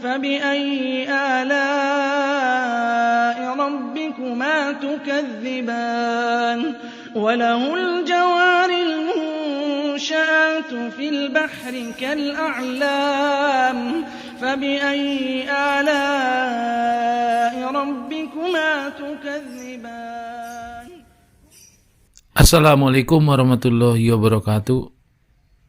فبأي آلاء ربكما تكذبان وله الجوار المنشآت في البحر كالأعلام فبأي آلاء ربكما تكذبان. Assalamualaikum warahmatullahi wabarakatuh.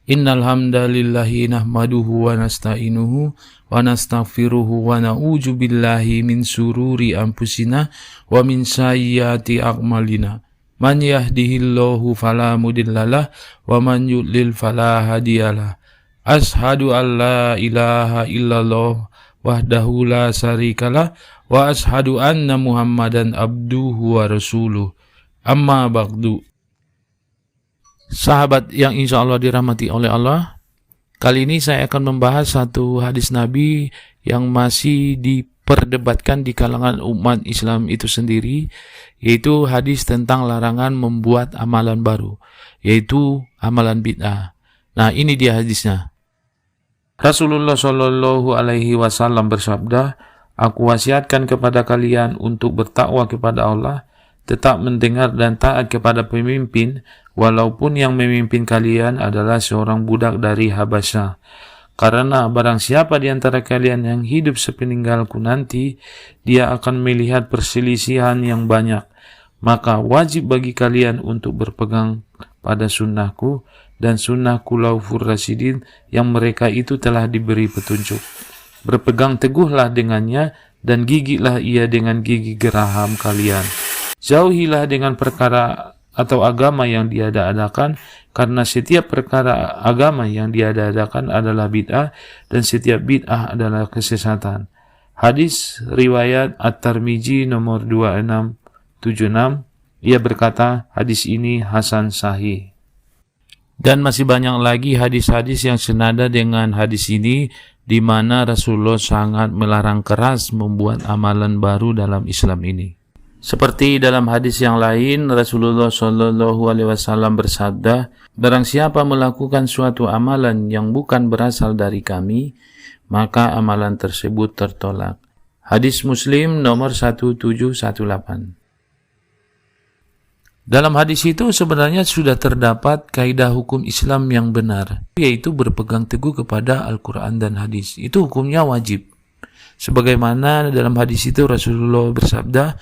Innal hamdalillahi nahmaduhu wa nasta'inuhu wa nastaghfiruhu wa na'udzu billahi min sururi anfusina wa min sayyiati a'malina. Man yahdihillahu fala mudhillalah wa man yudlil fala hadiyalah. Ashhadu an la ilaha illallah wahdahu la syarikalah wa ashhadu anna Muhammadan abduhu wa rasuluh. Amma ba'du. Sahabat yang insya Allah dirahmati oleh Allah, kali ini saya akan membahas satu hadis Nabi yang masih diperdebatkan di kalangan umat Islam itu sendiri, yaitu hadis tentang larangan membuat amalan baru, yaitu amalan bid'ah. Nah, ini dia hadisnya. Rasulullah Shallallahu Alaihi Wasallam bersabda, "Aku wasiatkan kepada kalian untuk bertakwa kepada Allah, tetap mendengar dan taat kepada pemimpin, walaupun yang memimpin kalian adalah seorang budak dari Habasyah. Karena barang siapa di antara kalian yang hidup sepeninggalku nanti, dia akan melihat perselisihan yang banyak. Maka wajib bagi kalian untuk berpegang pada sunnahku dan sunnah khulafaur rasyidin yang mereka itu telah diberi petunjuk. Berpegang teguhlah dengannya dan gigitlah ia dengan gigi geraham kalian. Jauhilah dengan perkara atau agama yang diada-adakan, karena setiap perkara agama yang diada-adakan adalah bid'ah dan setiap bid'ah adalah kesesatan." Hadis riwayat At-Tirmidzi nomor 2676. Ia berkata, hadis ini hasan sahih. Dan masih banyak lagi hadis-hadis yang senada dengan hadis ini, di mana Rasulullah sangat melarang keras membuat amalan baru dalam Islam ini. Seperti dalam hadis yang lain, Rasulullah Shallallahu Alaihi Wasallam bersabda, "Barang siapa melakukan suatu amalan yang bukan berasal dari kami, maka amalan tersebut tertolak." Hadis Muslim nomor 1718. Dalam hadis itu sebenarnya sudah terdapat kaidah hukum Islam yang benar, yaitu berpegang teguh kepada Al-Quran dan hadis. Itu hukumnya wajib. Sebagaimana dalam hadis itu Rasulullah bersabda,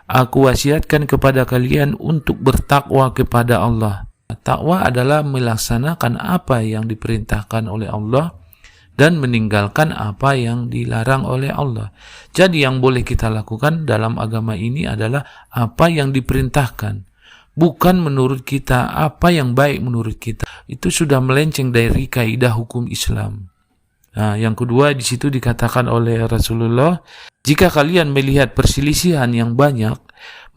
"Aku wasiatkan kepada kalian untuk bertakwa kepada Allah." Takwa adalah melaksanakan apa yang diperintahkan oleh Allah dan meninggalkan apa yang dilarang oleh Allah. Jadi yang boleh kita lakukan dalam agama ini adalah apa yang diperintahkan, bukan menurut kita apa yang baik menurut kita. Itu sudah melenceng dari kaidah hukum Islam. Nah, yang kedua di situ dikatakan oleh Rasulullah, "Jika kalian melihat perselisihan yang banyak,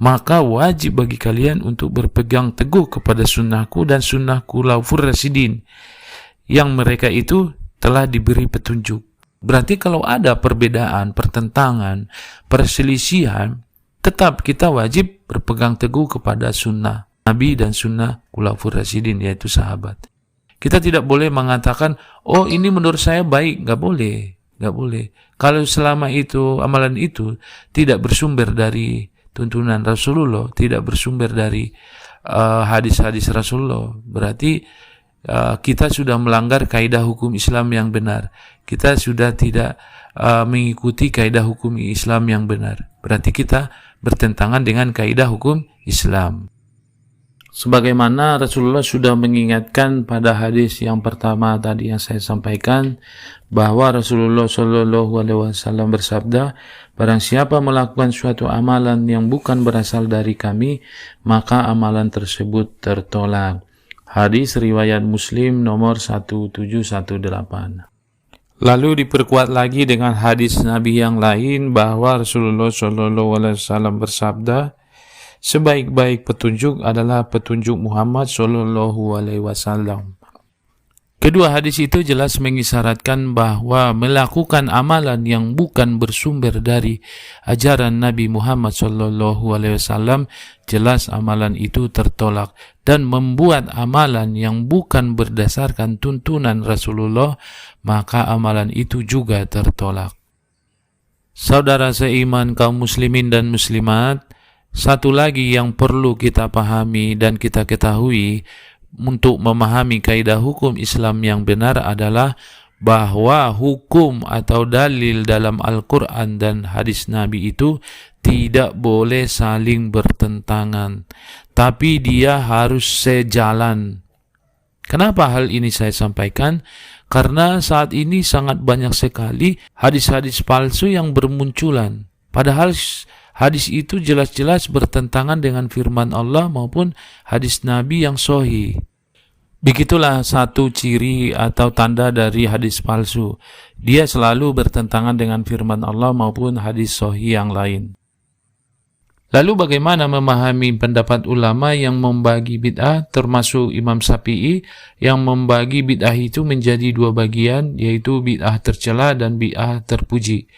maka wajib bagi kalian untuk berpegang teguh kepada sunnahku dan sunnah khulafaur rasyidin yang mereka itu telah diberi petunjuk." Berarti kalau ada perbedaan, pertentangan, perselisihan, tetap kita wajib berpegang teguh kepada sunnah Nabi dan sunnah khulafaur rasyidin, yaitu sahabat. Kita tidak boleh mengatakan, "Oh, ini menurut saya baik." Nggak boleh. Kalau selama itu, amalan itu tidak bersumber dari tuntunan Rasulullah, tidak bersumber dari hadis-hadis Rasulullah, berarti kita sudah melanggar kaidah hukum Islam yang benar. Kita sudah tidak mengikuti kaidah hukum Islam yang benar. Berarti kita bertentangan dengan kaidah hukum Islam. Sebagaimana Rasulullah sudah mengingatkan pada hadis yang pertama tadi yang saya sampaikan, bahwa Rasulullah Shallallahu Alaihi Wasallam bersabda, "Barang siapa melakukan suatu amalan yang bukan berasal dari kami, maka amalan tersebut tertolak." Hadis riwayat Muslim nomor 1718. Lalu diperkuat lagi dengan hadis Nabi yang lain bahwa Rasulullah Shallallahu Alaihi Wasallam bersabda, "Sebaik-baik petunjuk adalah petunjuk Muhammad Shallallahu Alaihi Wasallam." Kedua hadis itu jelas mengisyaratkan bahwa melakukan amalan yang bukan bersumber dari ajaran Nabi Muhammad SAW, jelas amalan itu tertolak, dan membuat amalan yang bukan berdasarkan tuntunan Rasulullah, maka amalan itu juga tertolak. Saudara seiman kaum muslimin dan muslimat, satu lagi yang perlu kita pahami dan kita ketahui untuk memahami kaidah hukum Islam yang benar adalah bahwa hukum atau dalil dalam Al-Quran dan hadis Nabi itu tidak boleh saling bertentangan, tapi dia harus sejalan. Kenapa hal ini saya sampaikan? Karena saat ini sangat banyak sekali hadis-hadis palsu yang bermunculan. Padahal hadis itu jelas-jelas bertentangan dengan firman Allah maupun hadis Nabi yang sahih. Begitulah satu ciri atau tanda dari hadis palsu. Dia selalu bertentangan dengan firman Allah maupun hadis sahih yang lain. Lalu bagaimana memahami pendapat ulama yang membagi bid'ah, termasuk Imam Syafi'i yang membagi bid'ah itu menjadi dua bagian, yaitu bid'ah tercela dan bid'ah terpuji.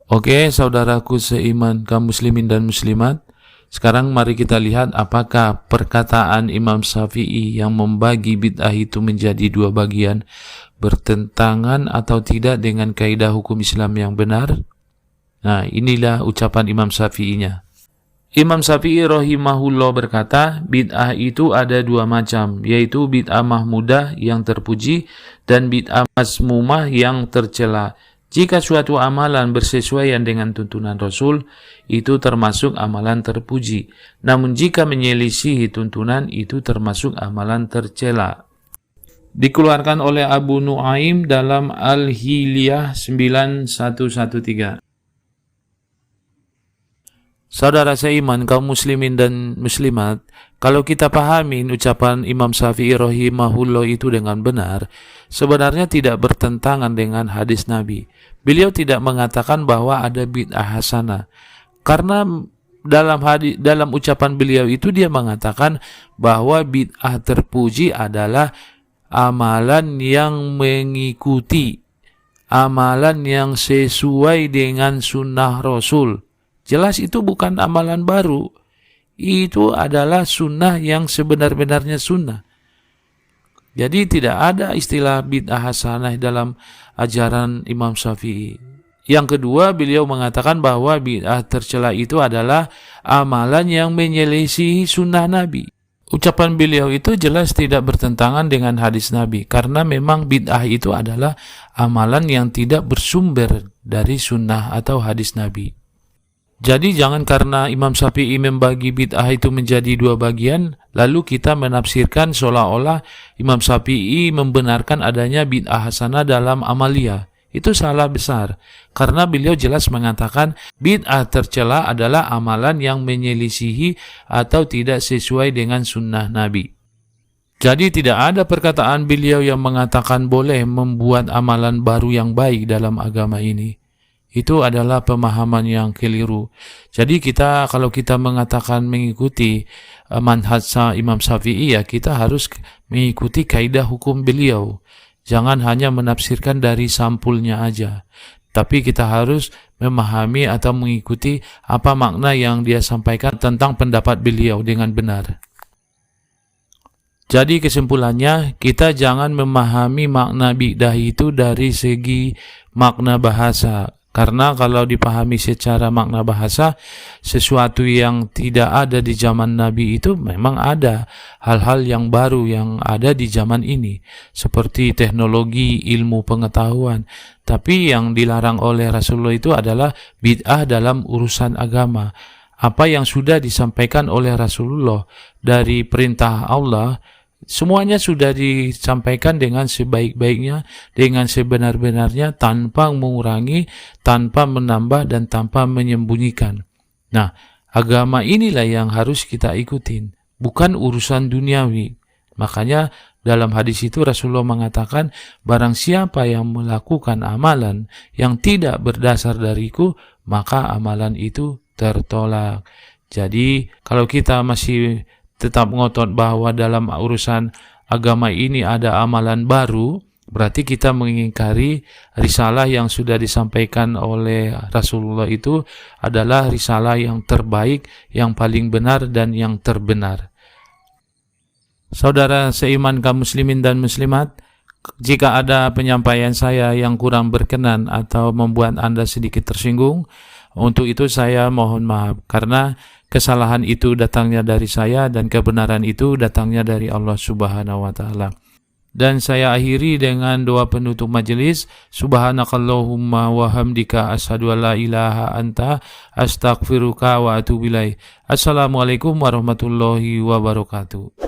Oke, saudaraku seiman kaum muslimin dan muslimat, sekarang mari kita lihat apakah perkataan Imam Syafi'i yang membagi bid'ah itu menjadi dua bagian bertentangan atau tidak dengan kaidah hukum Islam yang benar. Nah, inilah ucapan Imam Syafi'inya. Imam Syafi'i rahimahullah berkata, bid'ah itu ada dua macam, yaitu bid'ah mahmudah yang terpuji dan bid'ah mazmumah yang tercela. Jika suatu amalan bersesuaian dengan tuntunan Rasul, itu termasuk amalan terpuji. Namun jika menyelisihi tuntunan, itu termasuk amalan tercela. Dikeluarkan oleh Abu Nuaim dalam Al-Hilyah 9113. Saudara seiman kaum muslimin dan muslimat, kalau kita pahami ucapan Imam Syafi'i rahimahullah itu dengan benar, sebenarnya tidak bertentangan dengan hadis Nabi. Beliau tidak mengatakan bahwa ada bid'ah hasanah. Karena dalam ucapan beliau itu dia mengatakan bahwa bid'ah terpuji adalah amalan yang mengikuti, amalan yang sesuai dengan sunnah Rasul. Jelas itu bukan amalan baru. Itu adalah sunnah yang sebenar-benarnya sunnah. Jadi tidak ada istilah bid'ah hasanah dalam ajaran Imam Syafi'i. Yang kedua, beliau mengatakan bahwa bid'ah tercela itu adalah amalan yang menyelisihi sunnah Nabi. Ucapan beliau itu jelas tidak bertentangan dengan hadis Nabi. Karena memang bid'ah itu adalah amalan yang tidak bersumber dari sunnah atau hadis Nabi. Jadi jangan karena Imam Syafi'i membagi bid'ah itu menjadi dua bagian, lalu kita menafsirkan seolah-olah Imam Syafi'i membenarkan adanya bid'ah hasanah dalam amaliyah. Itu salah besar, karena beliau jelas mengatakan bid'ah tercela adalah amalan yang menyelisihi atau tidak sesuai dengan sunnah Nabi. Jadi tidak ada perkataan beliau yang mengatakan boleh membuat amalan baru yang baik dalam agama ini. Itu adalah pemahaman yang keliru. Jadi kalau kita mengatakan mengikuti manhaj Imam Syafi'i, ya kita harus mengikuti kaidah hukum beliau. Jangan hanya menafsirkan dari sampulnya aja. Tapi kita harus memahami atau mengikuti apa makna yang dia sampaikan tentang pendapat beliau dengan benar. Jadi kesimpulannya, kita jangan memahami makna bid'ah itu dari segi makna bahasa. Karena kalau dipahami secara makna bahasa, sesuatu yang tidak ada di zaman Nabi itu memang ada hal-hal yang baru yang ada di zaman ini. Seperti teknologi, ilmu pengetahuan. Tapi yang dilarang oleh Rasulullah itu adalah bid'ah dalam urusan agama. Apa yang sudah disampaikan oleh Rasulullah dari perintah Allah, semuanya sudah disampaikan dengan sebaik-baiknya, dengan sebenar-benarnya, tanpa mengurangi, tanpa menambah, dan tanpa menyembunyikan. Nah, agama inilah yang harus kita ikutin, bukan urusan duniawi. Makanya dalam hadis itu Rasulullah mengatakan, barang siapa yang melakukan amalan yang tidak berdasar dariku, maka amalan itu tertolak. Jadi, kalau kita masih tetap ngotot bahwa dalam urusan agama ini ada amalan baru, berarti kita mengingkari risalah yang sudah disampaikan oleh Rasulullah itu adalah risalah yang terbaik, yang paling benar dan yang terbenar. Saudara seiman kaum muslimin dan muslimat, Jika ada penyampaian saya yang kurang berkenan atau membuat Anda sedikit tersinggung, untuk itu saya mohon maaf, karena kesalahan itu datangnya dari saya dan kebenaran itu datangnya dari Allah Subhanahu wa Ta'ala. Dan saya akhiri dengan doa penutup majelis. Subhanakallahumma wa hamdika asyhadu an la ilaha anta astaghfiruka wa atubu ilaik. Assalamualaikum warahmatullahi wabarakatuh.